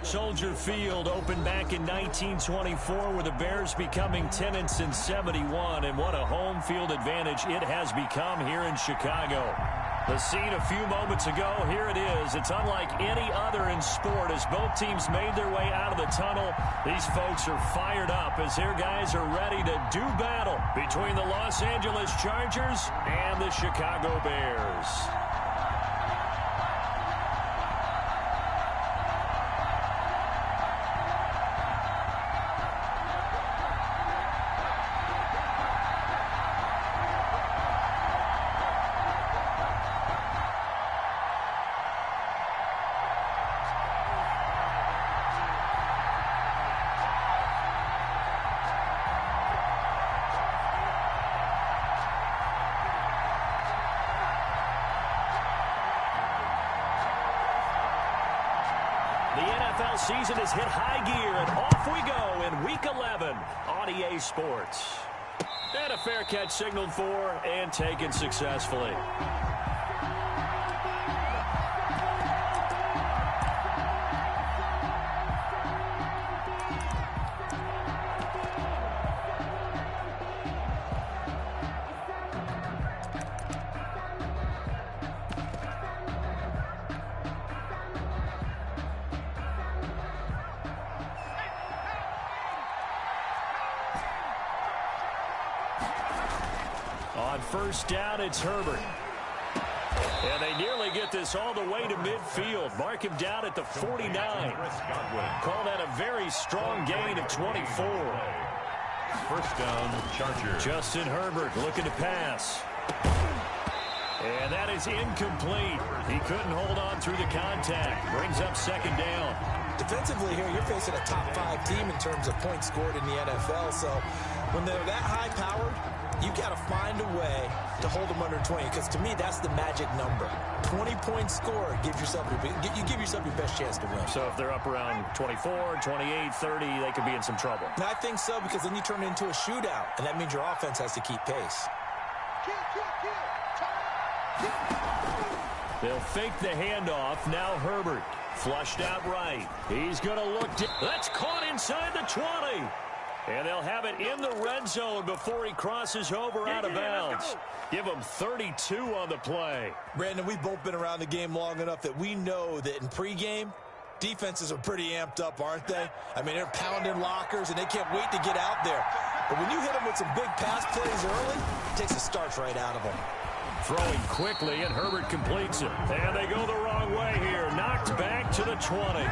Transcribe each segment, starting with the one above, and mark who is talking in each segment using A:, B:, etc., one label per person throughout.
A: Soldier Field opened back in 1924 with the Bears becoming tenants in 71, and what a home field advantage it has become here in Chicago. The scene a few moments ago, here it is. It's unlike any other in sport as both teams made their way out of the tunnel. These folks are fired up as their guys are ready to do battle between the Los Angeles Chargers and the Chicago Bears. The NFL season has hit high gear, and off we go in Week 11 on EA Sports. And a fair catch signaled for and taken successfully. On first down, it's Herbert. And they nearly get this all the way to midfield. Mark him down at the 49. Call that a very strong gain of 24.
B: First down, Chargers.
A: Justin Herbert looking to pass. And that is incomplete. He couldn't hold on through the contact. Brings up second down.
C: Defensively here, you're facing a top 5 team in terms of points scored in the NFL. So when they're that high-powered, you got to find a way to hold them under 20, because to me, that's the magic number. 20 points scored, you give yourself your best chance to win.
A: So if they're up around 24, 28, 30, they could be in some trouble.
C: And I think so, because then you turn it into a shootout, and that means your offense has to keep pace.
A: They'll fake the handoff. Now Herbert flushed out right. He's going to look. That's caught inside the 20. And they'll have it in the red zone before he crosses over out of bounds. Give him 32 on the play.
C: Brandon, we've both been around the game long enough that we know that in pregame, defenses are pretty amped up, aren't they? I mean, they're pounding lockers, and they can't wait to get out there. But when you hit them with some big pass plays early, it takes the starch right out of them.
A: Throwing quickly, and Herbert completes it. And they go the wrong way here. Knocked back to the 20.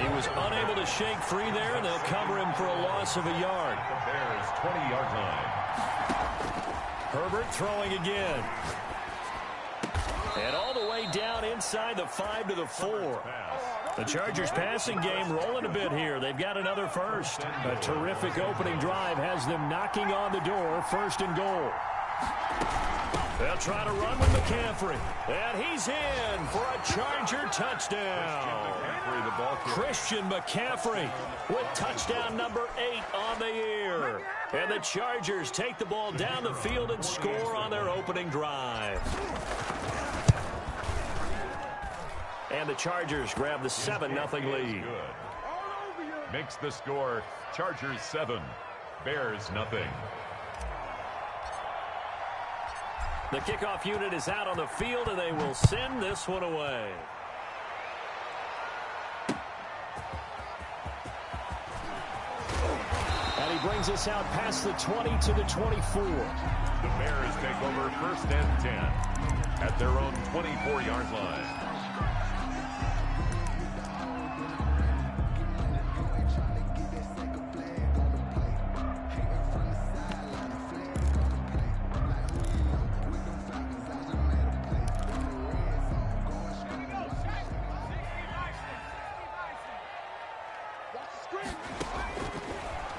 A: He was unable to shake free there, and they'll cover him for a loss of a yard.
B: The Bears' 20-yard line.
A: Herbert throwing again. And all the way down inside the 5 to the 4. The Chargers passing game rolling a bit here. They've got another first. A terrific opening drive has them knocking on the door, first and goal. They'll try to run with McCaffrey. And he's in for a Charger touchdown. Christian McCaffrey with touchdown number 8 on the year. And the Chargers take the ball down the field and score on their opening drive. And the Chargers grab the 7-0 lead.
B: Makes the score Chargers 7, Bears nothing.
A: The kickoff unit is out on the field, and they will send this one away. And he brings us out past the 20 to the 24.
B: The Bears take over first and 10 at their own 24-yard line.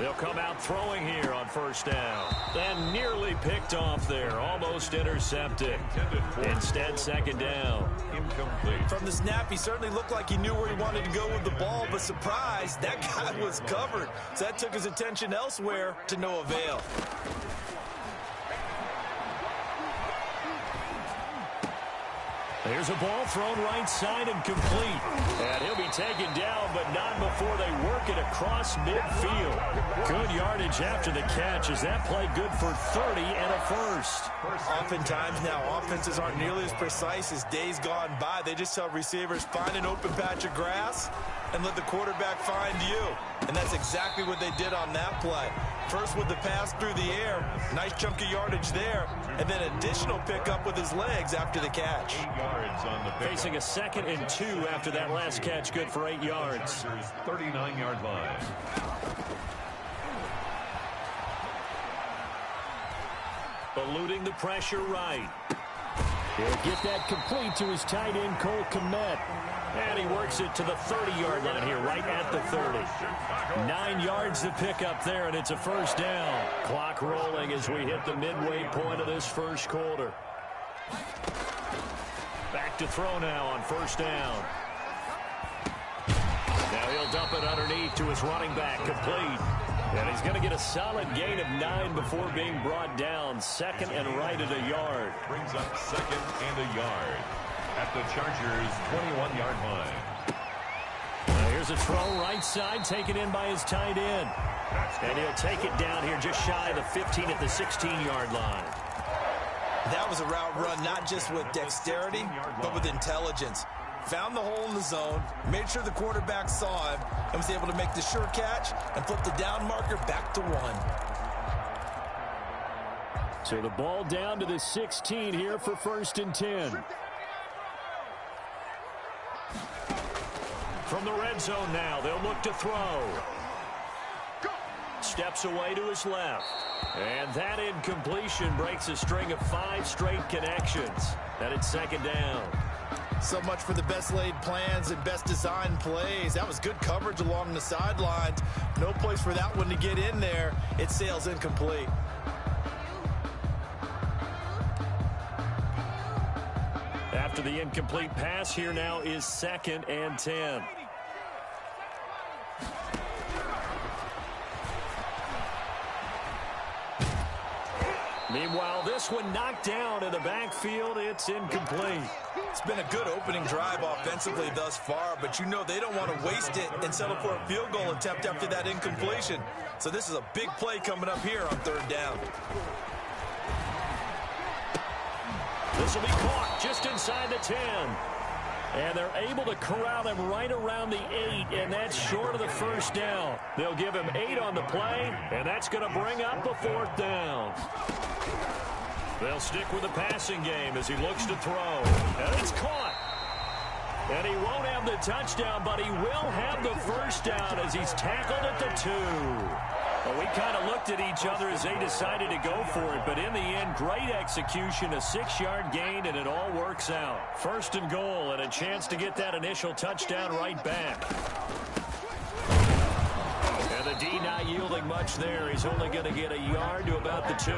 A: They'll come out throwing here on first down. And nearly picked off there. Almost intercepted. Instead, second down.
B: Incomplete.
C: From the snap, he certainly looked like he knew where he wanted to go with the ball, but surprise, that guy was covered. So that took his attention elsewhere to no avail.
A: Here's a ball thrown right side and complete. And he'll be taken down, but not before they work it across midfield. Good yardage after the catch. Is that play good for 30 and a first?
C: Oftentimes now, offenses aren't nearly as precise as days gone by. They just tell receivers, find an open patch of grass and let the quarterback find you. And that's exactly what they did on that play. First with the pass through the air, nice chunk of yardage there, and then additional pickup with his legs after the catch.
B: 8 yards on the pickup.
A: Facing a 2nd and 2 after that last catch, good for 8 yards.
B: 39-yard line.
A: Eluding the pressure right. He'll get that complete to his tight end, Cole Kmet. And he works it to the 30-yard line here, right at the 30. 9 yards to pick up there, and it's a first down. Clock rolling as we hit the midway point of this first quarter. Back to throw now on first down. Now he'll dump it underneath to his running back, complete. And he's going to get a solid gain of 9 before being brought down. 2nd and right at a yard.
B: Brings up 2nd and a yard at the Chargers' 21-yard line.
A: Now here's a throw right side, taken in by his tight end. And he'll take it down here just shy of the 15 at the 16-yard line.
C: That was a route run not just with dexterity, but with intelligence. Found the hole in the zone, made sure the quarterback saw him, and was able to make the sure catch and flip the down marker back to 1.
A: So the ball down to the 16 here for 1st and 10. From the red zone now, they'll look to throw. Steps away to his left. And that incompletion breaks a string of 5 straight connections. And it's 2nd down.
C: So much for the best laid plans and best designed plays. That was good coverage along the sidelines. No place for that one to get in there. It sails incomplete.
A: After the incomplete pass, here now is 2nd and 10. Meanwhile, this one knocked down in the backfield. It's incomplete.
C: It's been a good opening drive offensively thus far, but you know they don't want to waste it and settle for a field goal attempt after that incompletion. So this is a big play coming up here on 3rd down.
A: This will be caught just inside the 10. And they're able to corral him right around the 8, and that's short of the first down. They'll give him 8 on the play, and that's going to bring up a 4th down. They'll stick with the passing game as he looks to throw. And it's caught. And he won't have the touchdown, but he will have the first down as he's tackled at the 2. Well, we kind of looked at each other as they decided to go for it, but in the end, great execution, a 6-yard gain, and it all works out. 1st and goal, and a chance to get that initial touchdown right back. And the D not yielding much there. He's only going to get a yard to about the 2.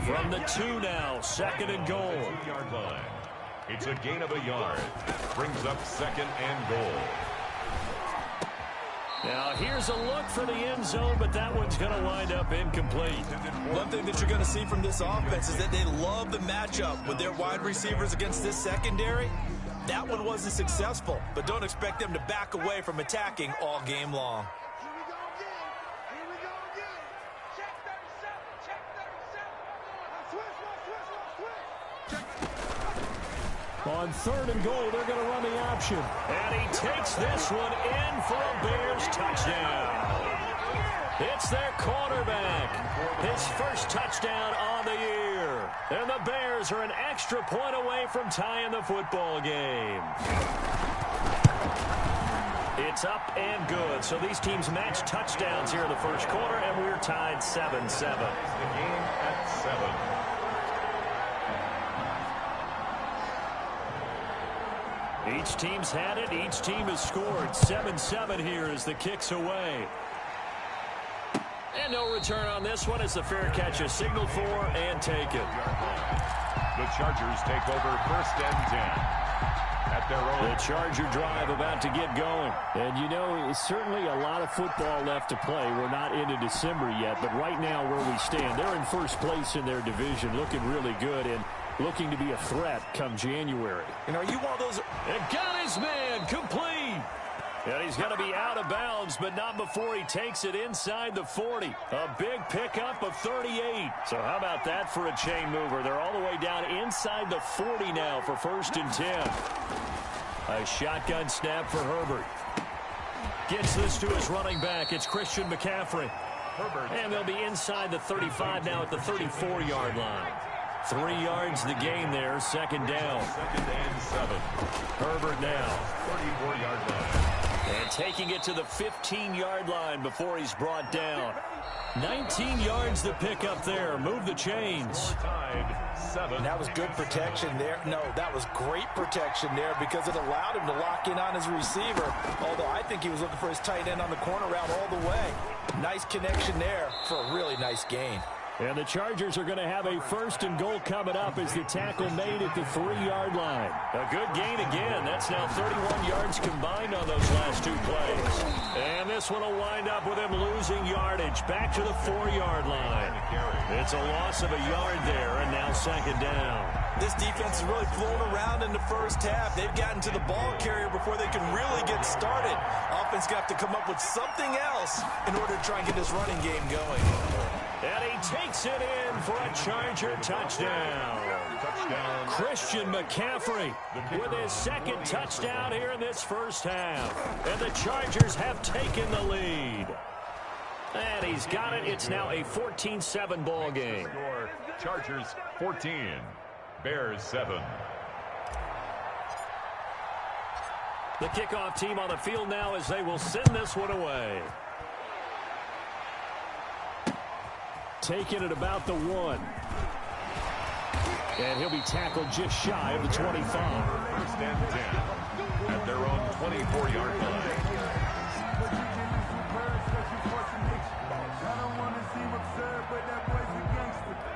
A: From the 2 now, 2nd and goal.
B: 2-yard line. It's a gain of a yard. Brings up 2nd and goal.
A: Now, here's a look for the end zone, but that one's going to wind up incomplete.
C: One thing that you're going to see from this offense is that they love the matchup with their wide receivers against this secondary. That one wasn't successful, but don't expect them to back away from attacking all game long.
A: On 3rd and goal, they're going to run the option. And he takes this one in for a Bears touchdown. It's their quarterback. His first touchdown on the year. And the Bears are an extra point away from tying the football game. It's up and good. So these teams match touchdowns here in the first quarter, and we're tied 7-7.
B: The game at 7.
A: Each team's had it. Each team has scored. 7-7 here as the kick's away. And no return on this one as the fair catch is signaled for and taken.
B: The Chargers take over 1st and 10 at their own.
A: The Charger drive about to get going. And, you know, it's certainly a lot of football left to play. We're not into December yet, but right now where we stand, they're in first place in their division, looking really good. And looking to be a threat come January.
C: And are you one of those?
A: And got his man complete. And he's going to be out of bounds, but not before he takes it inside the 40. A big pickup of 38. So how about that for a chain mover? They're all the way down inside the 40 now for 1st and 10. A shotgun snap for Herbert. Gets this to his running back. It's Christian McCaffrey. Herbert. And they'll be inside the 35 now at the 34-yard line. 3 yards the gain there, 2nd down.
B: 2nd and 7.
A: Herbert now.
B: 34-yard line.
A: And taking it to the 15-yard line before he's brought down. 19 yards to pick up there. Move the chains.
B: Tied 7.
C: That was good protection there. No, that was great protection there because it allowed him to lock in on his receiver. Although I think he was looking for his tight end on the corner route all the way. Nice connection there for a really nice gain.
A: And the Chargers are going to have a 1st and goal coming up as the tackle made at the 3-yard line. A good gain again. That's now 31 yards combined on those last 2 plays. And this one will wind up with him losing yardage back to the 4-yard line. It's a loss of a yard there, and now 2nd down.
C: This defense is really flown around in the first half. They've gotten to the ball carrier before they can really get started. Offense got to come up with something else in order to try and get this running game going.
A: And he takes it in for a Charger touchdown. Christian McCaffrey with his 2nd touchdown here in this first half. And the Chargers have taken the lead. And he's got it. It's now a 14-7 ball game.
B: Chargers 14, Bears 7.
A: The kickoff team on the field now as they will send this one away. Taking it about the 1. And he'll be tackled just shy of the 25.
B: 1st and 10 at their own 24-yard line.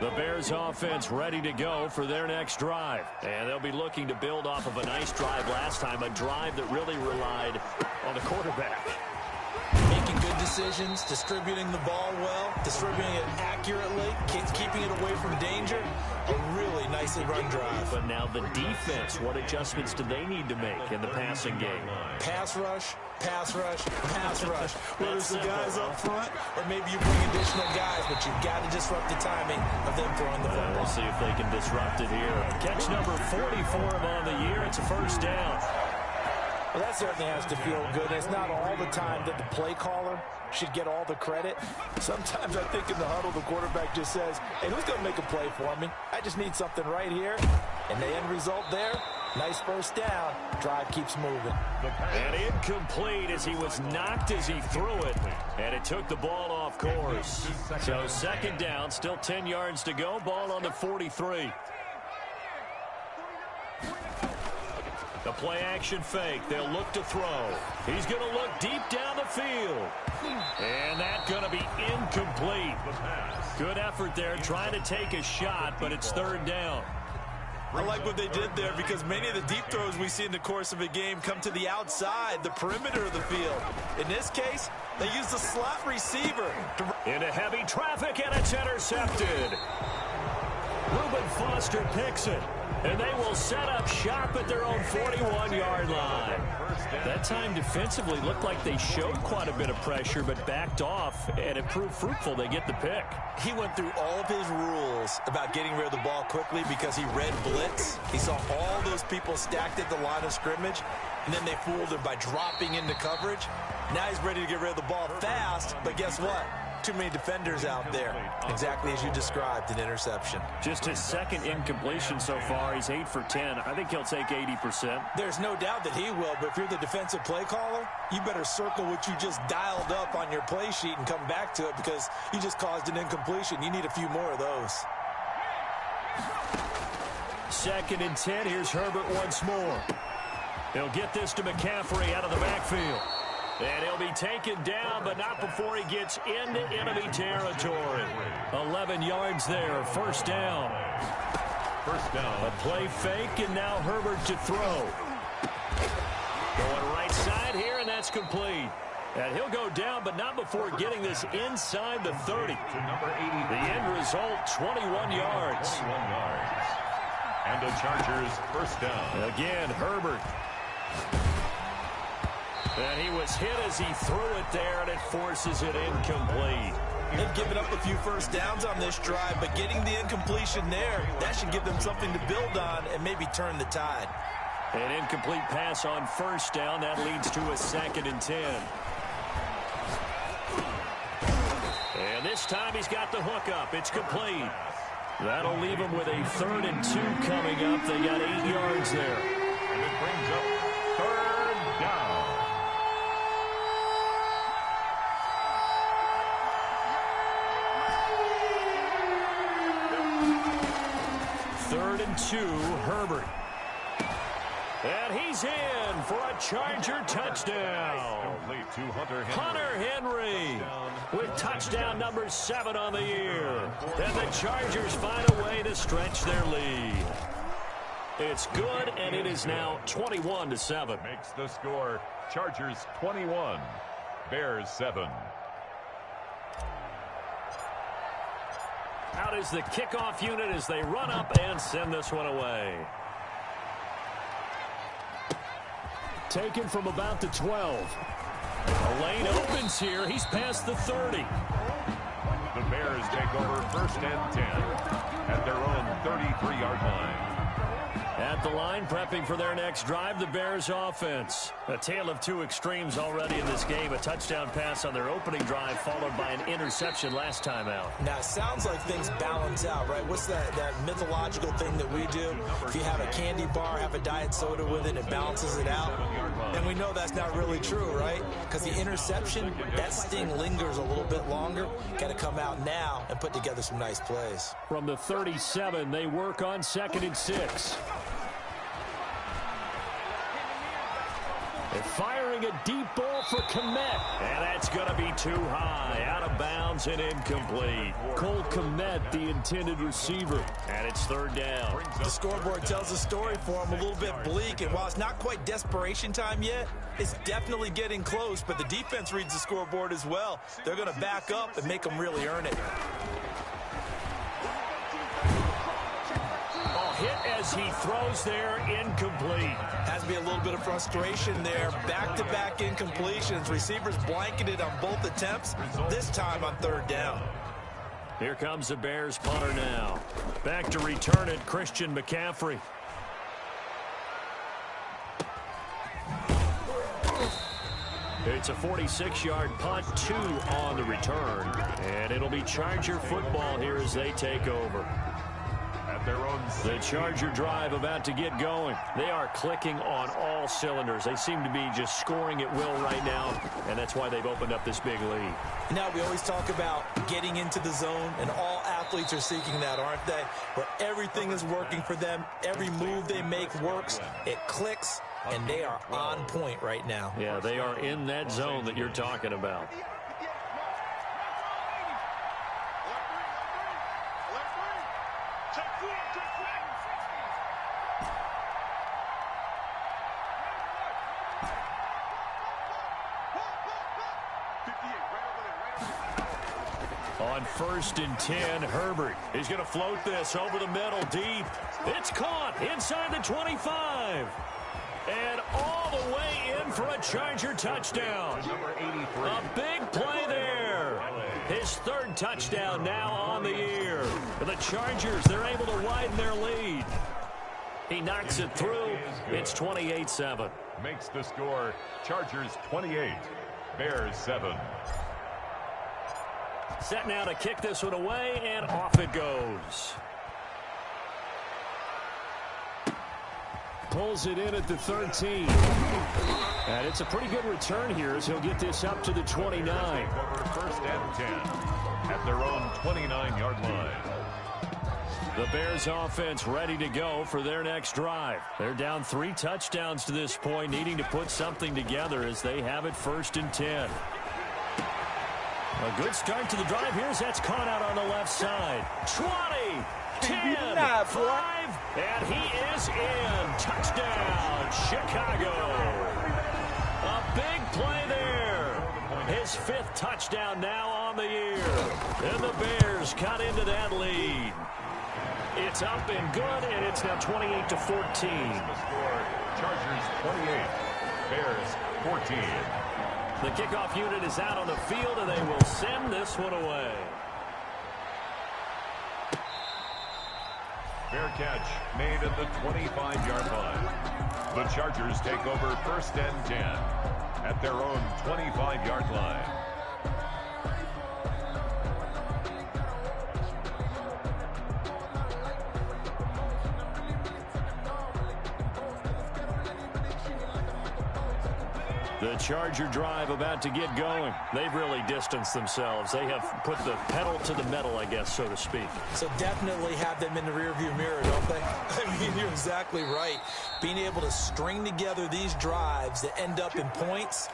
A: The Bears offense ready to go for their next drive. And they'll be looking to build off of a nice drive last time, a drive that really relied on the quarterback.
C: Making good decisions, distributing the ball well, distributing it accurately, keeping it away from danger. A really nicely run drive.
A: But now the defense, what adjustments do they need to make in the passing game?
C: Pass rush, pass rush, pass rush. Whether it's the guys up front or maybe you bring additional guys, but you've got to disrupt the timing of them throwing the football.
A: We'll see if they can disrupt it here. Catch number 44 on the year. It's a 1st down.
C: Well, that certainly has to feel good. It's not all the time that the play caller should get all the credit. Sometimes I think in the huddle, the quarterback just says, hey, who's going to make a play for me? I just need something right here. And the end result there, nice 1st down. Drive keeps moving.
A: And incomplete as he was knocked as he threw it. And it took the ball off course. So 2nd down, still 10 yards to go. Ball on the 43. The play-action fake. They'll look to throw. He's going to look deep down the field. And that's going to be incomplete. Good effort there trying to take a shot, but it's 3rd down.
C: I like what they did there because many of the deep throws we see in the course of a game come to the outside, the perimeter of the field. In this case, they use the slot receiver.
A: Into heavy traffic, and it's intercepted. Reuben Foster picks it. And they will set up shop at their own 41-yard line. That time defensively looked like they showed quite a bit of pressure but backed off, and it proved fruitful. They get the pick.
C: He went through all of his rules about getting rid of the ball quickly because he read blitz. He saw all those people stacked at the line of scrimmage, and then they fooled him by dropping into coverage. Now he's ready to get rid of the ball fast, but guess what? Too many defenders out there. Exactly as you described, an interception.
A: Just his 2nd incompletion so far. He's 8 for 10. I think he'll take 80%.
C: There's no doubt that he will, but if you're the defensive play caller, you better circle what you just dialed up on your play sheet and come back to it because you just caused an incompletion. You need a few more of those.
A: 2nd and 10. Here's Herbert once more. He'll get this to McCaffrey out of the backfield. And he'll be taken down, but not before he gets into enemy territory. 11 yards there, 1st down.
B: 1st down.
A: A play fake, and now Herbert to throw. Going right side here, and that's complete. And he'll go down, but not before getting this inside the 30.
B: To number 80.
A: The end result, 21 yards.
B: 21 yards. And a Chargers first down.
A: Again, Herbert. And he was hit as he threw it there, and it forces it incomplete.
C: They've given up a few first downs on this drive, but getting the incompletion there, that should give them something to build on and maybe turn the tide.
A: An incomplete pass on first down. That leads to a 2nd and 10. And this time he's got the hook up. It's complete. That'll leave him with a 3rd and 2 coming up. They got 8 yards there.
B: And it brings up 3rd down.
A: Third and 2, Herbert. And he's in for a Charger touchdown.
B: Complete to Hunter Henry.
A: Hunter Henry with touchdown number 7 on the year. And the Chargers find a way to stretch their lead. It's good, and it is now 21-7.
B: Makes the score Chargers 21, Bears 7.
A: Out is the kickoff unit as they run up and send this one away. Taken from about the 12. A lane opens here. He's past the 30.
B: The Bears take over 1st and 10 at their own 33-yard line.
A: At the line, prepping for their next drive, the Bears offense. A tale of two extremes already in this game. A touchdown pass on their opening drive, followed by an interception last time out.
C: Now, it sounds like things balance out, right? What's that mythological thing that we do? If you have a candy bar, have a diet soda with it, it balances it out. And we know that's not really true, right? Because the interception, that sting lingers a little bit longer. Got to come out now and put together some nice plays.
A: From the 37, they work on 2nd and 6. They're firing a deep ball for Kmet. And that's going to be too high. Out of bounds and incomplete. Cole Kmet, the intended receiver. And it's 3rd down.
C: The scoreboard tells a story for him, a little bit bleak. And while it's not quite desperation time yet, it's definitely getting close. But the defense reads the scoreboard as well. They're going to back up and make them really earn it.
A: Hit as he throws there, incomplete.
C: Has to be a little bit of frustration there. Back-to-back incompletions. Receivers blanketed on both attempts, this time on 3rd down.
A: Here comes the Bears punter now. Back to return it, Christian McCaffrey. It's a 46-yard punt, 2 on the return. And it'll be Charger football here as they take over. The Charger drive about to get going. They are clicking on all cylinders. They seem to be just scoring at will right now, and that's why they've opened up this big lead.
C: Now, we always talk about getting into the zone, and all athletes are seeking that, aren't they? Where everything is working for them. Every move they make works. It clicks, and they are on point right now.
A: Yeah, they are in that zone that you're talking about. On 1st and 10, Herbert is going to float this over the middle deep. It's caught inside the 25. And all the way in for a Charger touchdown. A big play there. His 3rd touchdown now on the year. For the Chargers, they're able to widen their lead. He knocks it through. It's 28-7.
B: Makes the score Chargers 28, Bears 7.
A: Set now to kick this one away, and off it goes. Pulls it in at the 13. And it's a pretty good return here as he'll get this up to the 29.
B: Over 1st and 10 at their own 29-yard line.
A: The Bears offense ready to go for their next drive. They're down 3 touchdowns to this point, needing to put something together as they have it 1st and 10. A good start to the drive here as that's caught out on the left side. 20, 10, 5, and he is in. Touchdown, Chicago. A big play there. His 5th touchdown now on the year. And the Bears cut into that lead. It's up and good, and it's now 28-14.
B: The score, Chargers 28, Bears 14.
A: The kickoff unit is out on the field, and they will send this one away.
B: Fair catch made at the 25-yard line. The Chargers take over 1st and 10 at their own 25-yard line.
A: The Charger drive about to get going. They've really distanced themselves. They have put the pedal to the metal, I guess, so to speak.
C: So definitely have them in the rearview mirror, don't they? I mean, you're exactly right. Being able to string together these drives that end up in points,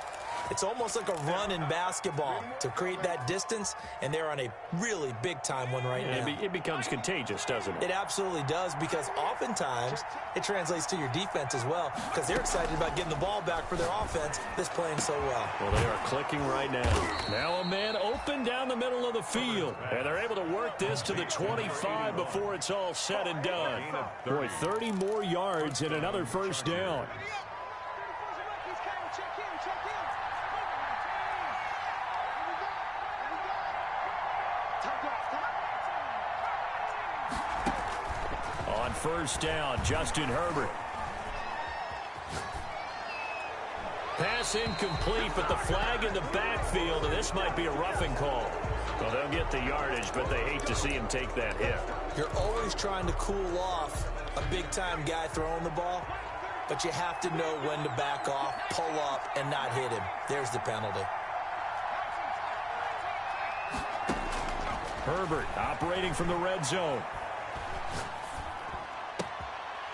C: it's almost like a run in basketball to create that distance, and they're on a really big-time one right now.
A: It becomes contagious, doesn't it?
C: It absolutely does, because oftentimes it translates to your defense as well, because they're excited about getting the ball back for their offense that's playing so well.
A: Well, they are clicking right now. Now a man open down the middle of the field, and they're able to work this to the 25 before it's all said and done. Boy, 30 more yards and another first down. On first down, Justin Herbert. Pass incomplete, but the flag in the backfield, and this might be a roughing call. Well, they'll get the yardage, but they hate to see him take that hit.
C: You're always trying to cool off a big-time guy throwing the ball, but you have to know when to back off, pull up, and not hit him. There's the penalty.
A: Herbert operating from the red zone.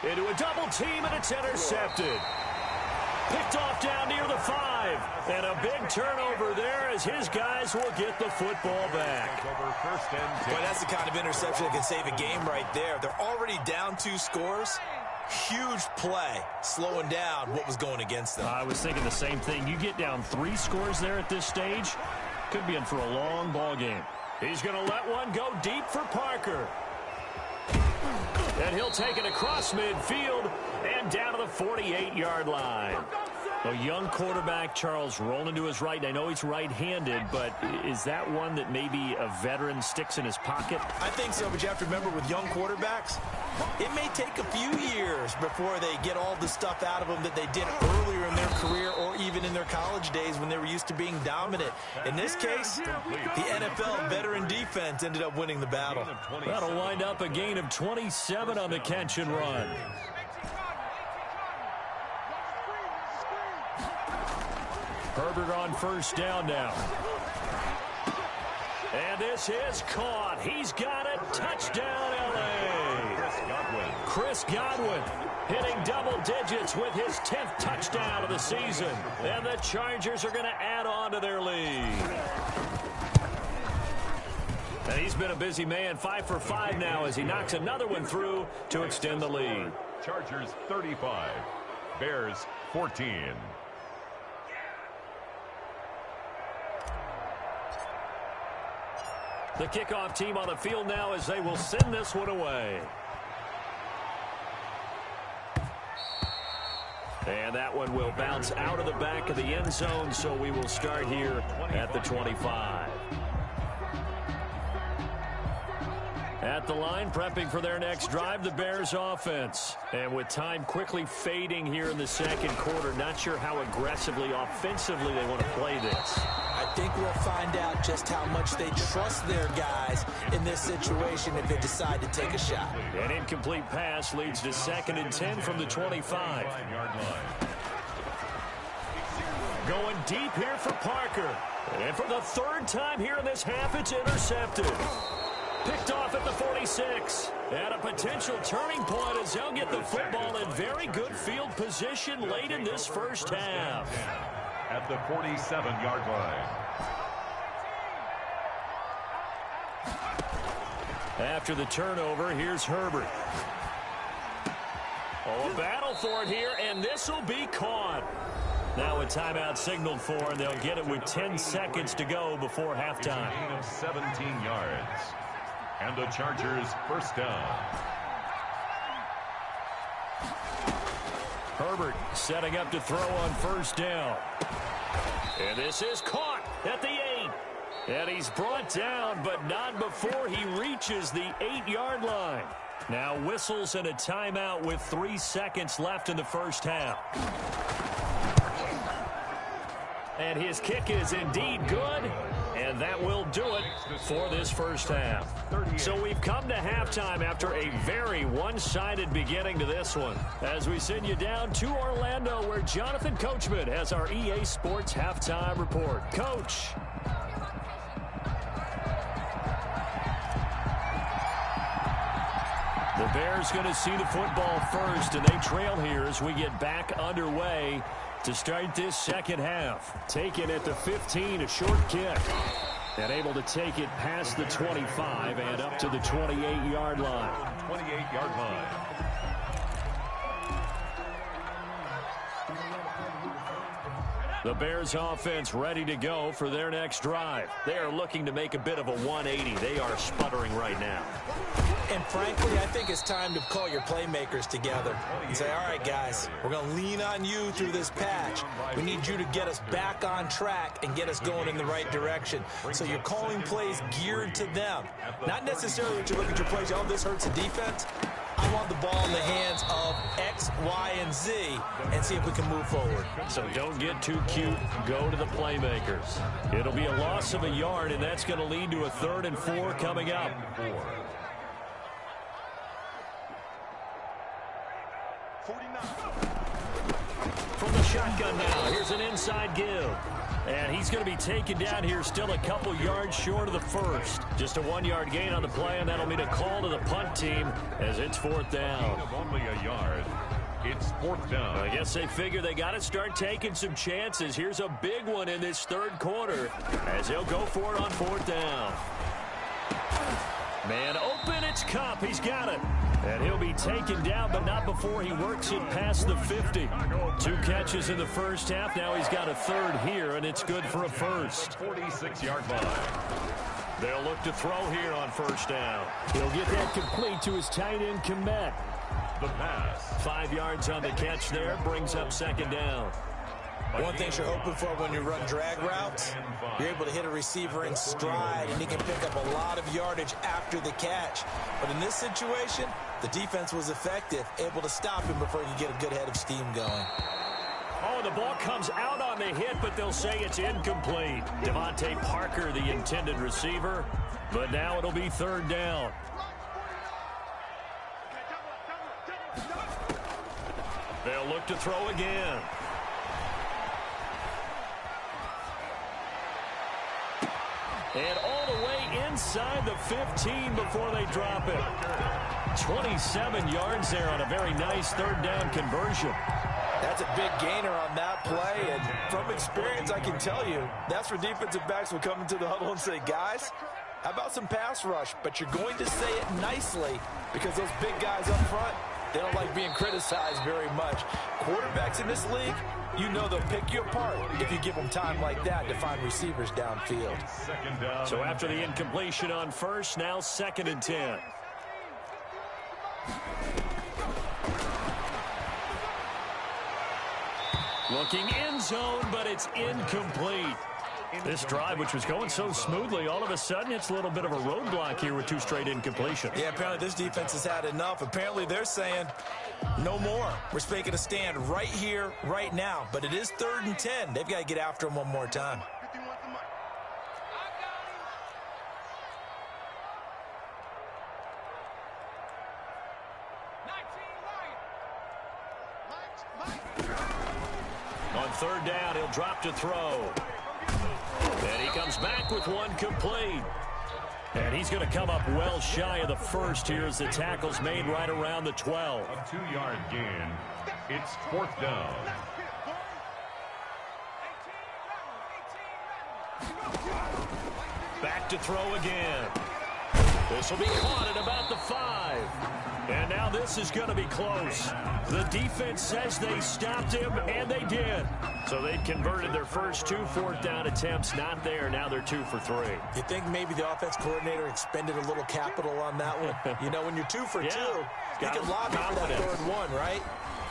A: Into a double team, and it's intercepted. Picked off down near the 5. And a big turnover there as his guys will get the football back.
C: Boy, that's the kind of interception that can save a game right there. They're already down 2 scores. Huge play, slowing down what was going against them.
A: I was thinking the same thing. You get down 3 scores there at this stage, could be in for a long ball game. He's going to let one go deep for Parker. And he'll take it across midfield and down to the 48-yard line. A young quarterback, Charles, rolling to his right. I know he's right-handed, but is that one that maybe a veteran sticks in his pocket?
C: I think so, but you have to remember with young quarterbacks, it may take a few years before they get all the stuff out of them that they did earlier in their career or even in their college days when they were used to being dominant. In this case, the NFL veteran defense ended up winning the battle.
A: That'll wind up a gain of 27 on the catch and run. Herbert on first down now. And this is caught. He's got it. Touchdown, L.A. Chris Godwin hitting double digits with his 10th touchdown of the season. And the Chargers are going to add on to their lead. And he's been a busy man, 5 for 5 now as he knocks another one through to extend the lead.
B: Chargers 35, Bears 14.
A: The kickoff team on the field now as they will send this one away. And that one will bounce out of the back of the end zone, so we will start here at the 25. At the line, prepping for their next drive, the Bears offense. And with time quickly fading here in the second quarter, not sure how aggressively, offensively they want to play this.
C: I think we'll find out just how much they trust their guys in this situation if they decide to take a shot.
A: An incomplete pass leads to 2nd and 10 from the 25. Going deep here for Parker. And for the 3rd time here in this half, it's intercepted. Picked off at the 46. And a potential turning point as they'll get the football in very good field position late in this first half.
B: At the 47-yard line.
A: After the turnover, here's Herbert. Oh, a battle for it here, and this will be caught. Now a timeout signaled for, and they'll get it with 10 seconds to go before halftime.
B: A gain of 17 yards. And the Chargers first down.
A: Herbert setting up to throw on first down. And this is caught at the 8. And he's brought down, but not before he reaches the 8-yard line. Now whistles and a timeout with 3 seconds left in the first half. And his kick is indeed good, and that will do it for this first half. So we've come to halftime after a very one-sided beginning to this one. As we send you down to Orlando, where Jonathan Coachman has our EA Sports Halftime Report. Coach. The Bears going to see the football first, and they trail here as we get back underway to start this second half. Taken at the 15, a short kick. And able to take it past the 25 and up to the 28-yard line.
B: 28-yard line.
A: The Bears offense ready to go for their next drive. They are looking to make a bit of a 180. They are sputtering right now.
C: And frankly, I think it's time to call your playmakers together and say, all right, guys, we're going to lean on you through this patch. We need you to get us back on track and get us going in the right direction. So you're calling plays geared to them. Not necessarily that you look at your plays, oh, this hurts the defense. I want the ball in the hands of X, Y, and Z and see if we can move forward.
A: So don't get too cute. Go to the playmakers. It'll be a loss of a yard, and that's going to lead to a 3rd and 4 coming up. From the shotgun now, here's an inside give. And he's going to be taken down here still a couple yards short of the first. Just a 1-yard gain on the play, and that'll mean a call to the punt team as it's 4th down.
B: Of only a yard. It's 4th down.
A: I guess they figure they got to start taking some chances. Here's a big one in this 3rd quarter as he'll go for it on 4th down. Man open, it's Kupp. He's got it. And he'll be taken down, but not before he works it past the 50. 2 catches in the first half. Now he's got a 3rd here, and it's good for a first.
B: 46-yard line.
A: They'll look to throw here on first down. He'll get that complete to his tight end, Kmet.
B: The pass.
A: 5 yards on the catch there, brings up 2nd down.
C: One thing you're hoping for when you run drag routes, you're able to hit a receiver in stride, and he can pick up a lot of yardage after the catch. But in this situation, the defense was effective, able to stop him before he could get a good head of steam going.
A: Oh, the ball comes out on the hit, but they'll say it's incomplete. Devontae Parker, the intended receiver, but now it'll be 3rd down. They'll look to throw again. And all the way inside the 15 before they drop it. 27 yards there on a very nice 3rd down conversion.
C: That's a big gainer on that play, and from experience, I can tell you, that's where defensive backs will come into the huddle and say, guys, how about some pass rush? But you're going to say it nicely because those big guys up front, they don't like being criticized very much. Quarterbacks in this league, you know they'll pick you apart if you give them time like that to find receivers downfield.
A: So after the incompletion on first, now 2nd and 10. Looking end zone, but it's incomplete. This drive, which was going so smoothly, all of a sudden it's a little bit of a roadblock here with 2 straight incompletions.
C: Yeah, apparently this defense has had enough. Apparently they're saying no more. We're making a stand right here, right now. But it is 3rd and 10. They've got to get after him one more time.
A: On 3rd down, he'll drop to throw. And he comes back with one complete. And he's going to come up well shy of the first here as the tackle's made right around the 12.
B: A 2-yard gain. It's 4th down.
A: Back to throw again. This will be caught at about the 5. And now this is going to be close. The defense says they stopped him, and they did. So they've converted their first 2 fourth-down attempts. Not there. Now they're 2 for 3.
C: You think maybe the offense coordinator expended a little capital on that one? You know, when you're 2 for 2, you can lobby for that third one, right?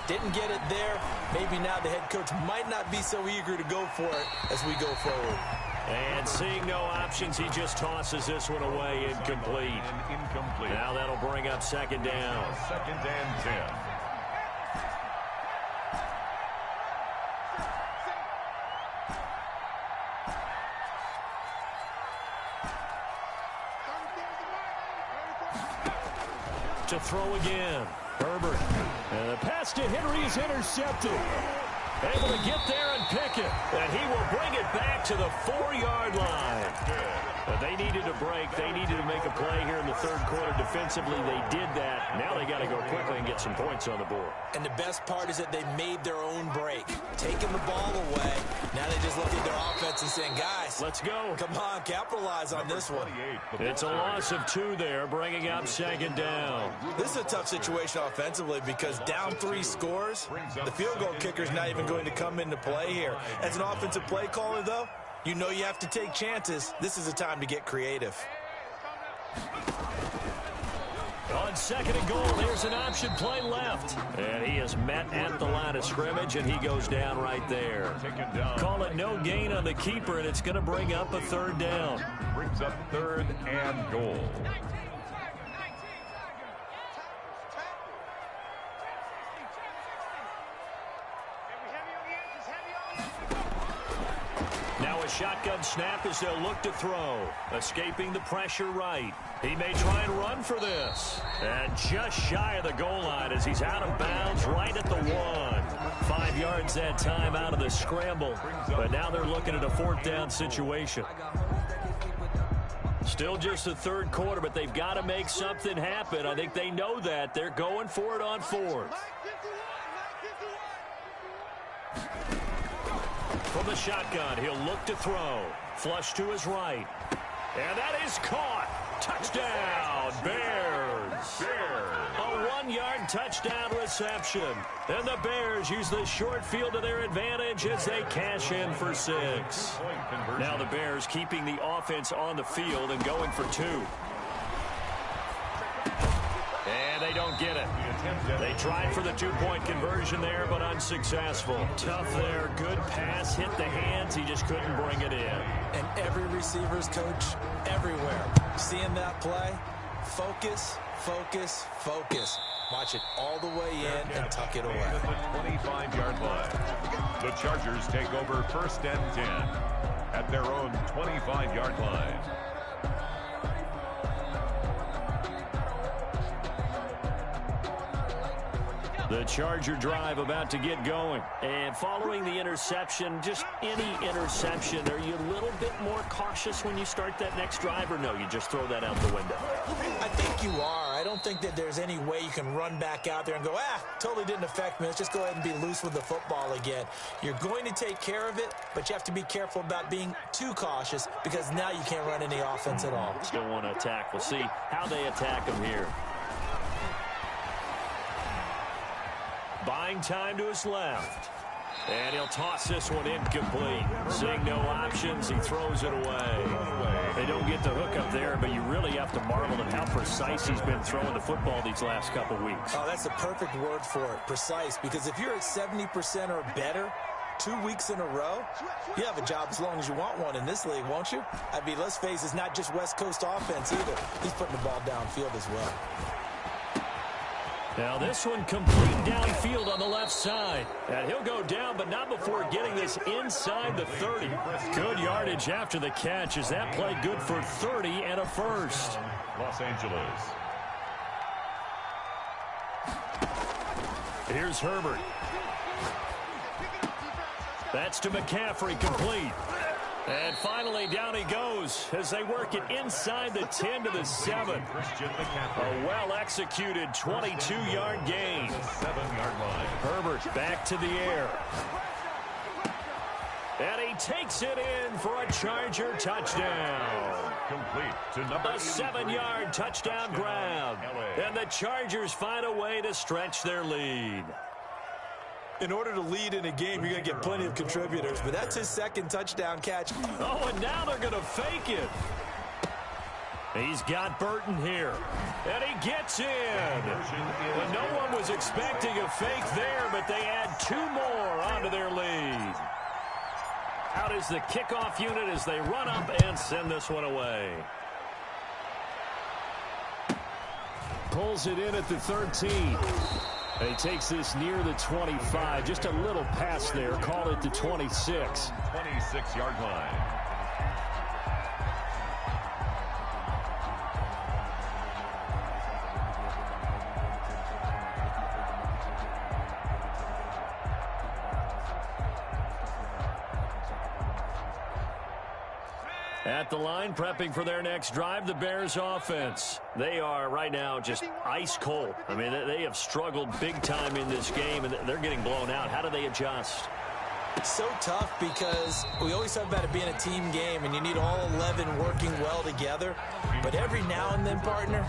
C: Didn't get it there. Maybe now the head coach might not be so eager to go for it as we go forward.
A: And seeing no options, he just tosses this one away, incomplete. Now that'll bring up second down.
B: 2nd and 10.
A: To throw again. Herbert. And the pass to Henry is intercepted. Able to get there and pick it. And he will bring it back to the 4-yard line. But they needed a break. They needed to make a play here in the third quarter. Defensively, they did that. Now they got to go quickly and get some points on the board.
C: And the best part is that they made their own break. Taking the ball away. Now they just look at their offense and saying, guys,
A: let's go.
C: Come on, capitalize on this one.
A: It's a loss of 2 there, bringing up second down.
C: This is a tough situation offensively because down 3 scores, the field goal kicker is not even going to come into play here. As an offensive play caller, though, you know you have to take chances. This is a time to get creative.
A: On 2nd and goal, there's an option play left. And he is met at the line of scrimmage, and he goes down right there. Call it no gain on the keeper, and it's going to bring up a 3rd down.
B: Brings up 3rd and goal.
A: Now a shotgun snap as they'll look to throw. Escaping the pressure right. He may try and run for this. And just shy of the goal line as he's out of bounds right at the 1. 5 yards that time out of the scramble. But now they're looking at a 4th down situation. Still just the 3rd quarter, but they've got to make something happen. I think they know that. They're going for it on 4th. From the shotgun, he'll look to throw. Flush to his right. And that is caught. Touchdown, Bears. A 1-yard touchdown reception. And the Bears use the short field to their advantage as they cash in for 6. Now the Bears keeping the offense on the field and going for 2. And they don't get it. They tried for the 2-point conversion there, but unsuccessful. Tough there. Good pass. Hit the hands. He just couldn't bring it in.
C: And every receiver's coach everywhere. Seeing that play, focus, focus, focus. Watch it all the way in and tuck it away.
B: The 25-yard line. The Chargers take over 1st and 10 at their own 25-yard line.
A: The Charger drive about to get going. And following the interception, just any interception, are you a little bit more cautious when you start that next drive, or no, you just throw that out the window?
C: I think you are. I don't think that there's any way you can run back out there and go, totally didn't affect me. Let's just go ahead and be loose with the football again. You're going to take care of it, but you have to be careful about being too cautious because now you can't run any offense at all.
A: Still want to attack. We'll see how they attack them here. Buying time to his left. And he'll toss this one incomplete. Seeing no options, he throws it away. They don't get the hook up there, but you really have to marvel at how precise he's been throwing the football these last couple weeks.
C: Oh, that's the perfect word for it, precise. Because if you're at 70% or better 2 weeks in a row, you have a job as long as you want one in this league, won't you? I mean, let's face it, it's not just West Coast offense either. He's putting the ball downfield as well.
A: Now this one complete downfield on the left side. And he'll go down, but not before getting this inside the 30. Good yardage after the catch. Is that play good for 30 and a first?
B: Los Angeles.
A: Here's Herbert. That's to McCaffrey, complete. And finally, down he goes as they work it inside the 10 to the 7. A well-executed 22-yard gain.
B: 7-yard line.
A: Herbert back to the air. And he takes it in for a Charger touchdown.
B: complete to number
A: A 7-yard touchdown grab. And the Chargers find a way to stretch their lead.
C: In order to lead in a game, you're going to get plenty of contributors, but that's his second touchdown catch.
A: Oh, and now they're going to fake it. He's got Burton here, and he gets in. Well, no one was expecting a fake there, but they add 2 more onto their lead. Out is the kickoff unit as they run up and send this one away.
D: Pulls it in at the 13. And he takes this near the 25. Just a little pass there. Call it the 26.
B: 26-yard line.
A: At the line, prepping for their next drive, the Bears offense. They are right now just ice cold. I mean, they have struggled big time in this game, and they're getting blown out. How do they adjust?
C: It's so tough because we always talk about it being a team game, and you need all 11 working well together. But every now and then, partner,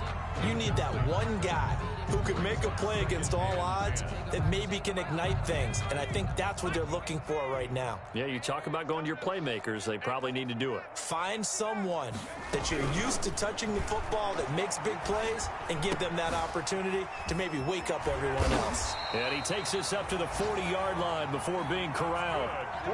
C: you need that one guy who can make a play against all odds that maybe can ignite things. And I think that's what they're looking for right now.
A: Yeah, you talk about going to your playmakers. They probably need to do it.
C: Find someone that you're used to touching the football that makes big plays and give them that opportunity to maybe wake up everyone else.
A: And he takes this up to the 40-yard line before being corralled.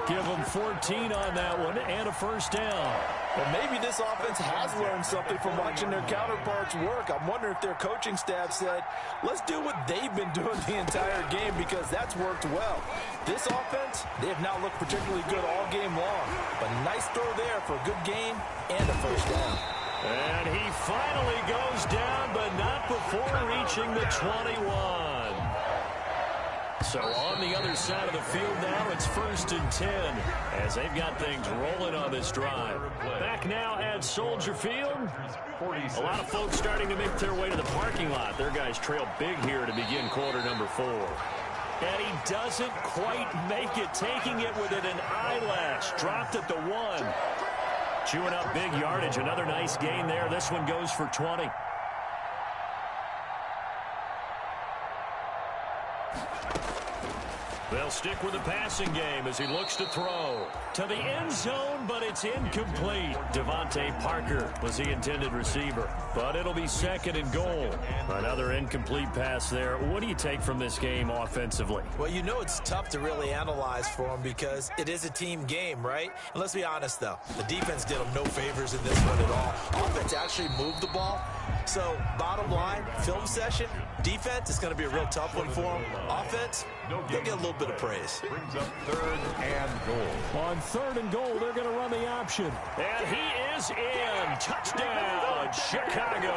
A: Give them 14 on that one and a first down.
C: Well, maybe this offense has learned something from watching their counterparts work. I'm wondering if their coaching staff said, let's do what they've been doing the entire game because that's worked well. This offense, they have not looked particularly good all game long. But nice throw there for a good gain and a first down.
A: And he finally goes down, but not before reaching the 21. So on the other side of the field now, it's 1st and 10 as they've got things rolling on this drive. Back now at Soldier Field. A lot of folks starting to make their way to the parking lot. Their guys trail big here to begin quarter number 4. And he doesn't quite make it, taking it within an eyelash. Dropped at the 1. Chewing up big yardage. Another nice gain there. This one goes for 20. They'll stick with the passing game as he looks to throw to the end zone, but it's incomplete. Devontae Parker was the intended receiver, but it'll be 2nd and goal. Another incomplete pass there. What do you take from this game offensively?
C: Well, you know it's tough to really analyze for them because it is a team game, right? And let's be honest, though. The defense did them no favors in this one at all. Offense actually moved the ball. So, bottom line, film session, defense is going to be a real tough one for them. Offense, they'll get a little bit of praise.
B: Brings up 3rd and goal.
D: On 3rd and goal, they're going to run the option.
A: And he is in. Touchdown, Chicago.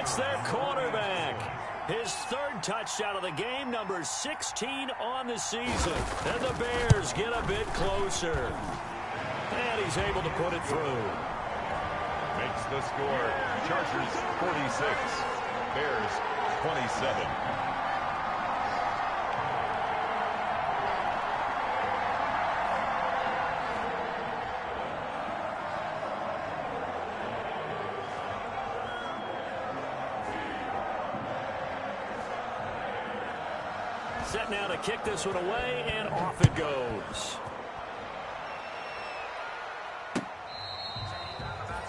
A: It's their quarterback. His 3rd touchdown of the game, number 16 on the season. And the Bears get a bit closer. And he's able to put it through.
B: Makes the score. Chargers 46. Bears 27.
A: Set now to kick this one away, and off it goes.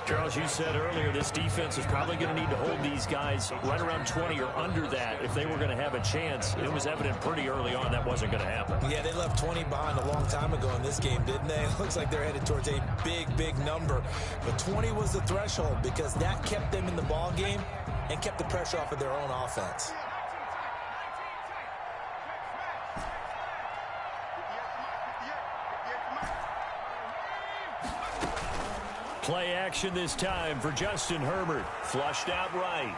A: Charles, you said earlier this defense is probably going to need to hold these guys right around 20 or under that if they were going to have a chance. It was evident pretty early on that wasn't going to happen.
C: Yeah, they left 20 behind a long time ago in this game, didn't they? It looks like they're headed towards a big, big number. But 20 was the threshold because that kept them in the ball game and kept the pressure off of their own offense.
A: Play action this time for Justin Herbert. Flushed out right.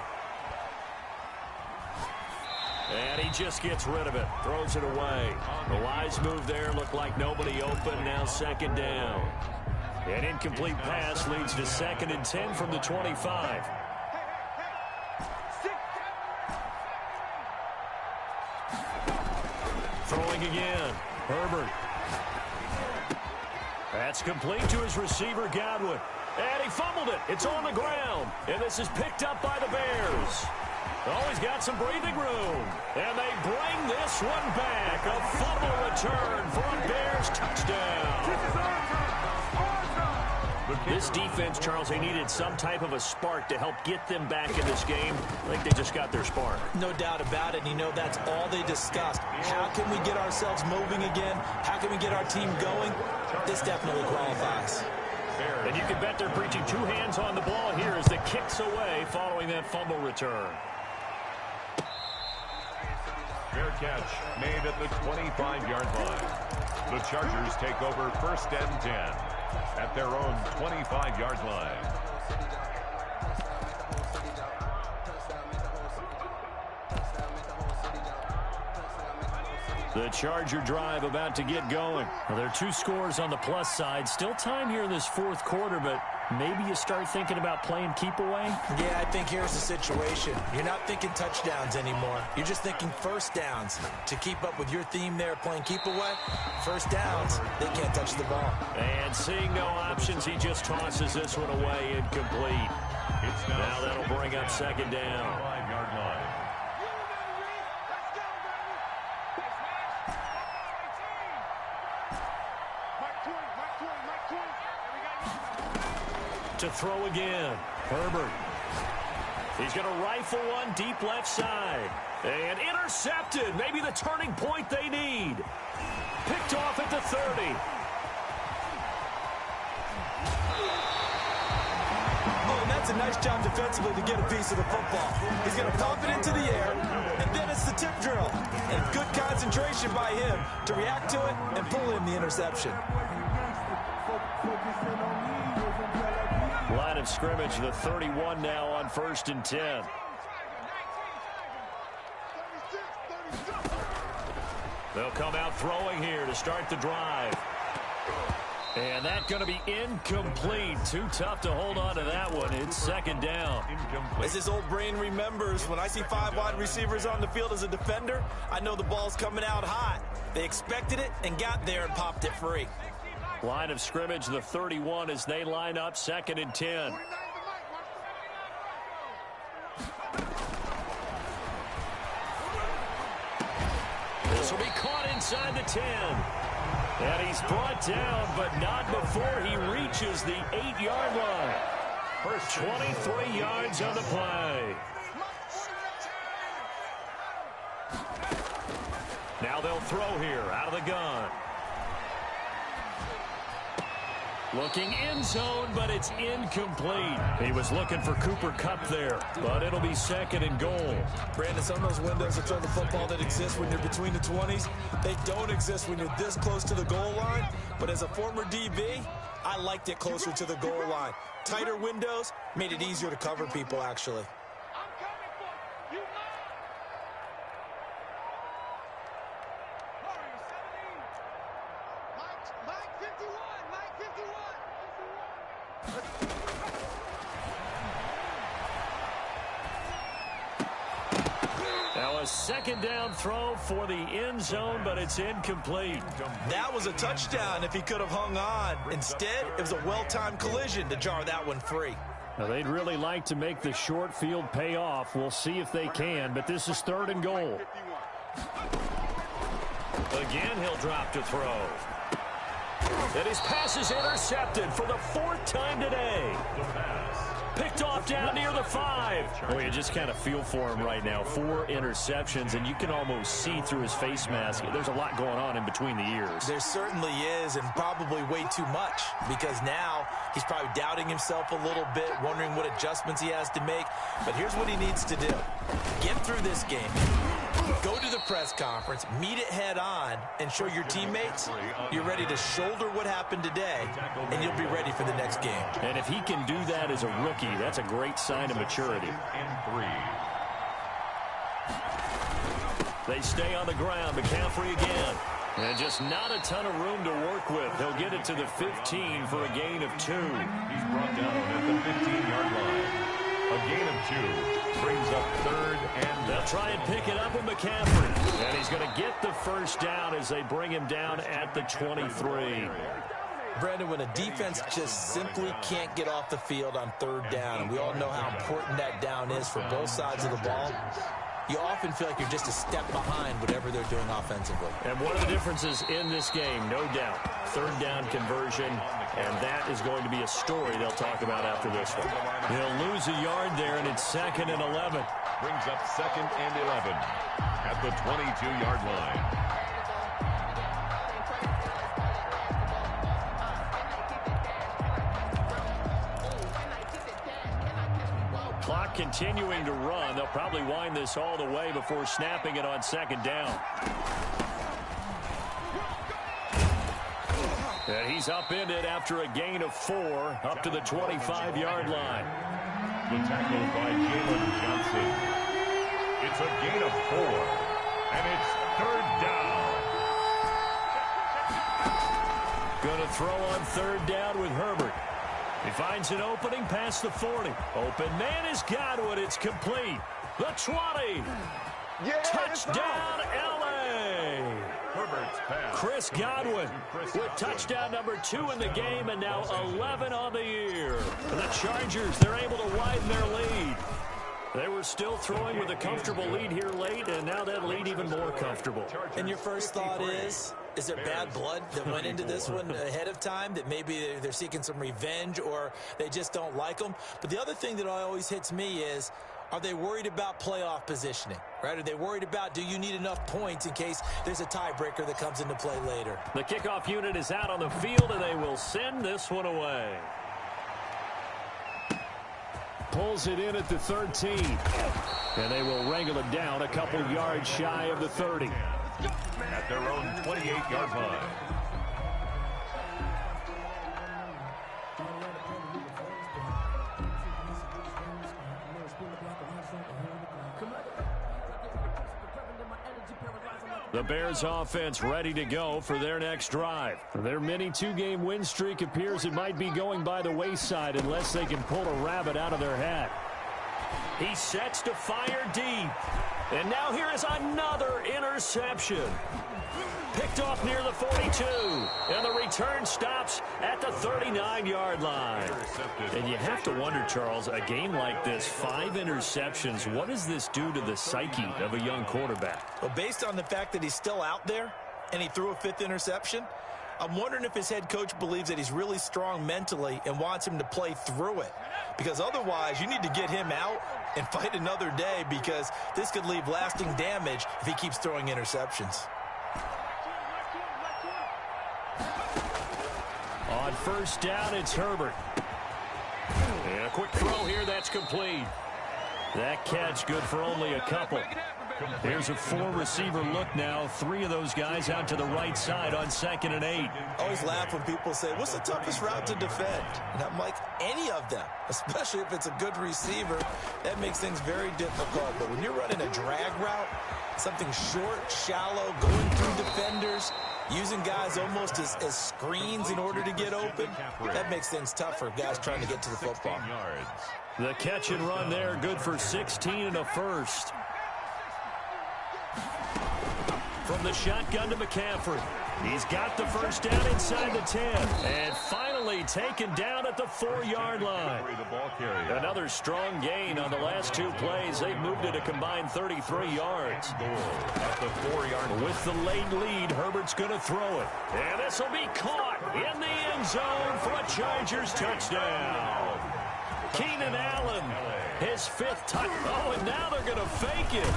A: And he just gets rid of it. Throws it away. The wise move there. Looked like nobody open. Now 2nd down. An incomplete pass leads to 2nd and 10 from the 25. Throwing again. Herbert. That's complete to his receiver, Godwin. And he fumbled it. It's on the ground. And this is picked up by the Bears. Oh, he's got some breathing room. And they bring this one back. A fumble return for a Bears touchdown. This defense, Charles, they needed some type of a spark to help get them back in this game. I think they just got their spark.
C: No doubt about it. And you know, that's all they discussed. How can we get ourselves moving again? How can we get our team going? This definitely qualifies.
A: And you can bet they're preaching two hands on the ball here as the kick's away following that fumble return.
B: Fair catch made at the 25-yard line. The Chargers take over 1st and 10 at their own 25-yard line.
A: The Charger drive about to get going. Well, there are 2 scores on the plus side. Still time here in this 4th quarter, but maybe you start thinking about playing keep away?
C: Yeah, I think here's the situation. You're not thinking touchdowns anymore. You're just thinking first downs. To keep up with your theme there, playing keep away, first downs, they can't touch the ball.
A: And seeing no options, he just tosses this one away incomplete. Now that'll bring up 2nd down.
B: 5-yard line.
A: To throw again. Herbert. He's going to rifle one deep left side. And intercepted. Maybe the turning point they need. Picked off at the 30.
C: Oh, and that's a nice job defensively to get a piece of the football. He's going to pop it into the air, and then it's the tip drill. And good concentration by him to react to it and pull in the interception.
A: Line of scrimmage, the 31 now on 1st and 10. They'll come out throwing here to start the drive. And that's going to be incomplete. Too tough to hold on to that one. It's 2nd down.
B: Incomplete.
C: As his old brain remembers, when I see 5 wide receivers on the field as a defender, I know the ball's coming out hot. They expected it and got there and popped it free.
A: Line of scrimmage, the 31 as they line up 2nd and 10. This will be caught inside the 10. And he's brought down, but not before he reaches the 8-yard line. First 23 yards on the play. Now they'll throw here out of the gun. Looking end zone, but it's incomplete. He was looking for Cooper Kupp there, but it'll be 2nd and goal.
C: Brandon, some of those windows to throw the football that exist when you're between the 20s, they don't exist when you're this close to the goal line. But as a former DB, I liked it closer to the goal line. Tighter windows made it easier to cover people, actually.
A: Now a 2nd down throw for the end zone, but it's incomplete.
C: That was a touchdown if he could have hung on. Instead, it was a well-timed collision to jar that one free.
A: Now they'd really like to make the short field pay off. We'll see if they can, but this is 3rd and goal. Again, he'll drop to throw. And his pass is intercepted for the 4th time today. Picked off down near the 5. Oh, you just kind of feel for him right now. 4 interceptions, and you can almost see through his face mask. There's a lot going on in between the ears.
C: There certainly is, and probably way too much, because now he's probably doubting himself a little bit, wondering what adjustments he has to make. But here's what he needs to do. Get through this game. Go to the press conference, meet it head on, and show your teammates you're ready to shoulder what happened today, and you'll be ready for the next game.
A: And if he can do that as a rookie, that's a great sign of maturity. They stay on the ground. McCaffrey again. And just not a ton of room to work with. They'll get it to the 15 for a gain of 2.
B: He's brought down at the 15-yard line. A gain of 2. Brings up 3rd and
A: they'll try and pick it up with McCaffrey. And he's going to get the first down as they bring him down at the 23.
C: Brandon, when a defense just simply can't get off the field on third down, and we all know how important that down is for both sides of the ball, you often feel like you're just a step behind whatever they're doing offensively.
A: And one of the differences in this game, no doubt, third down conversion, and that is going to be a story they'll talk about after this one. He'll lose a yard there, and it's 2nd and 11.
B: Brings up 2nd and 11 at the 22-yard line.
A: Clock continuing to run. They'll probably wind this all the way before snapping it on 2nd down. And he's upended after a gain of 4 up to the 25-yard line.
B: The tackle by Jalen Johnson. It's a gain of 4, and it's 3rd down.
A: Going to throw on 3rd down with Herbert. He finds an opening past the 40. Open man is Godwin. It's complete. The 20. Touchdown, L.A.
B: Herbert's pass.
A: Chris Godwin with touchdown number 2 in the game, and now 11 on the year. The Chargers, they're able to widen their lead. They were still throwing with a comfortable lead here late, and now that lead even more comfortable.
C: And your first thought is there bad blood that went into this one ahead of time, that maybe they're seeking some revenge or they just don't like them? But the other thing that always hits me is, are they worried about playoff positioning, right? Are they worried about, do you need enough points in case there's a tiebreaker that comes into play later?
A: The kickoff unit is out on the field, and they will send this one away. Pulls it in at the 13. And they will wrangle it down a couple yards shy of the 30.
B: At their own 28-yard line.
A: The Bears offense ready to go for their next drive. Their mini 2-game win streak appears it might be going by the wayside unless they can pull a rabbit out of their hat. He sets to fire deep. And now here is another interception. Picked off near the 42. And the return stops at the 39-yard line. And you have to wonder, Charles, a game like this, 5 interceptions, what does this do to the psyche of a young quarterback?
C: Well, based on the fact that he's still out there and he threw a 5th interception, I'm wondering if his head coach believes that he's really strong mentally and wants him to play through it. Because otherwise, you need to get him out and fight another day, because this could leave lasting damage if he keeps throwing interceptions.
A: On first down, it's Herbert. And a quick throw here, that's complete. That catch good for only a couple. Here's a 4-receiver look now. 3 of those guys out to the right side on 2nd and 8.
C: I always laugh when people say, what's the toughest route to defend? And I'm like, any of them, especially if it's a good receiver. That makes things very difficult. But when you're running a drag route, something short, shallow, going through defenders, using guys almost as screens in order to get open, that makes things tough for guys trying to get to the football.
A: The catch and run there, good for 16 and a first. From the shotgun to McCaffrey. He's got the first down inside the 10. And finally taken down at the 4-yard line. Another strong gain on the last 2 plays. They've moved it a combined 33 yards.
B: At the 4-yard line.
A: With the late lead, Herbert's going to throw it. And this will be caught in the end zone for a Chargers touchdown. Keenan Allen, his 5th touchdown. Oh, and now they're going to fake it.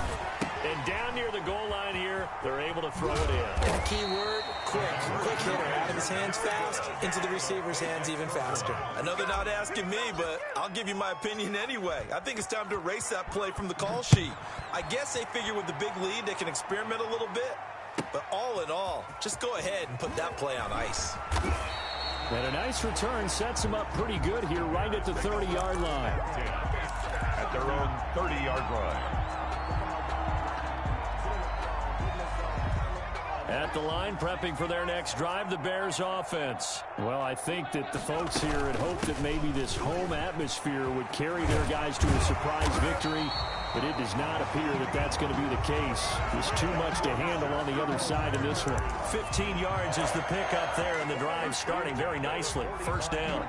A: And down near the goal line here, they're able to throw it in.
C: And the key word, quick. Quick hitter. Out of his hands fast, into the receiver's hands even faster. I know they're not asking me, but I'll give you my opinion anyway. I think it's time to erase that play from the call sheet. I guess they figure with the big lead, they can experiment a little bit. But all in all, just go ahead and put that play on ice.
A: And a nice return sets them up pretty good here right at the 30-yard line.
B: At their own 30-yard line.
A: At the line, prepping for their next drive, the Bears offense. Well, I think that the folks here had hoped that maybe this home atmosphere would carry their guys to a surprise victory. but it does not appear that that's going to be the case. There's too much to handle on the other side in this one.
D: 15 yards is the pickup there, and the drive starting very nicely. First down.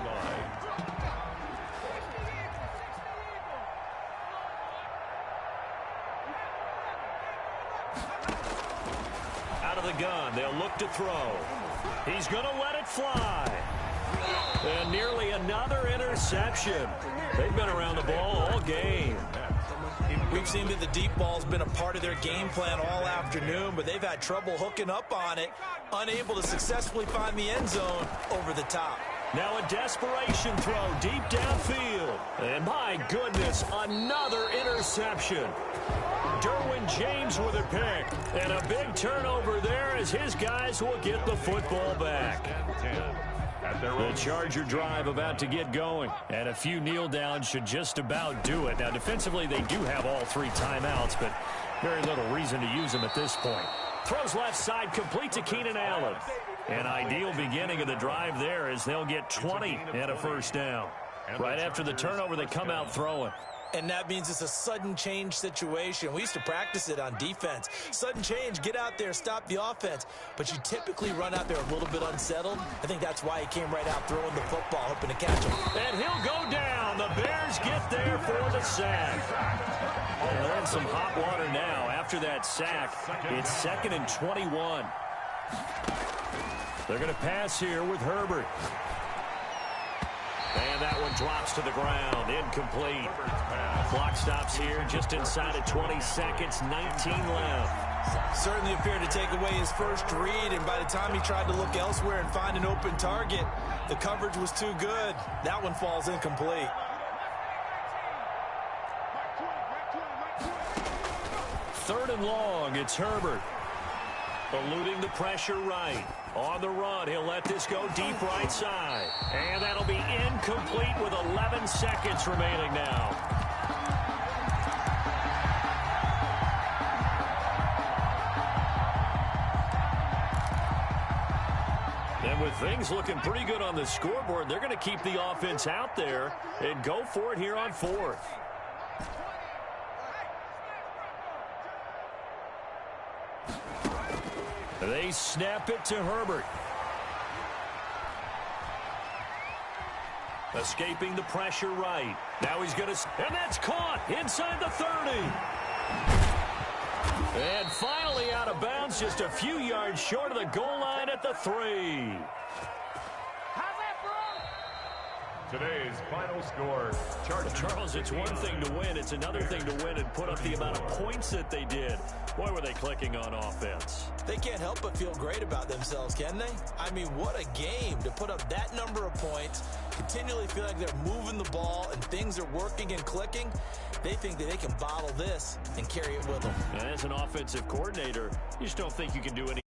D: Out of the gun, they'll look to throw. He's going to let it fly. And nearly another interception. They've been around the ball all game.
C: We've seen that the deep ball's been a part of their game plan all afternoon, but they've had trouble hooking up on it, unable to successfully find the end zone over the top.
A: Now a desperation throw deep downfield. And my goodness, another interception. Derwin James with a pick. And a big turnover there as his guys will get the football back. The Charger drive about to get going. And a few kneel downs should just about do it. Now defensively they do have all 3 timeouts, but very little reason to use them at this point. Throws left side, complete to Keenan Allen. An ideal beginning of the drive there as they'll get 20 and a first down. Right after the turnover, they come out throwing.
C: And that means it's a sudden change situation. We used to practice it on defense. Sudden change, get out there, stop the offense. But you typically run out there a little bit unsettled. I think that's why he came right out throwing the football, hoping to catch him.
A: And he'll go down. The Bears get there for the sack. And they're in some hot water now. After that sack, it's 2nd and 21. They're going to pass here with Herbert. And that one drops to the ground. Incomplete. Clock stops here just inside of 20 seconds. 19 left.
C: Certainly appeared to take away his first read, and by the time he tried to look elsewhere and find an open target, the coverage was too good. That one falls incomplete.
A: Third and long. It's Herbert. Eluding the pressure right. On the run, he'll let this go deep right side. And that'll be incomplete with 11 seconds remaining now. And with things looking pretty good on the scoreboard, they're going to keep the offense out there and go for it here on 4th. They snap it to Herbert. Escaping the pressure right. Now he's going to... And that's caught inside the 30. And finally out of bounds, just a few yards short of the goal line at the 3.
B: Today's final score,
A: Charles, it's one thing to win. It's another thing to win and put up the amount of points that they did. Boy, were they clicking on offense.
C: They can't help but feel great about themselves, can they? I mean, what a game to put up that number of points, continually feel like they're moving the ball and things are working and clicking. They think that they can bottle this and carry it with them.
A: And as an offensive coordinator, you just don't think you can do anything.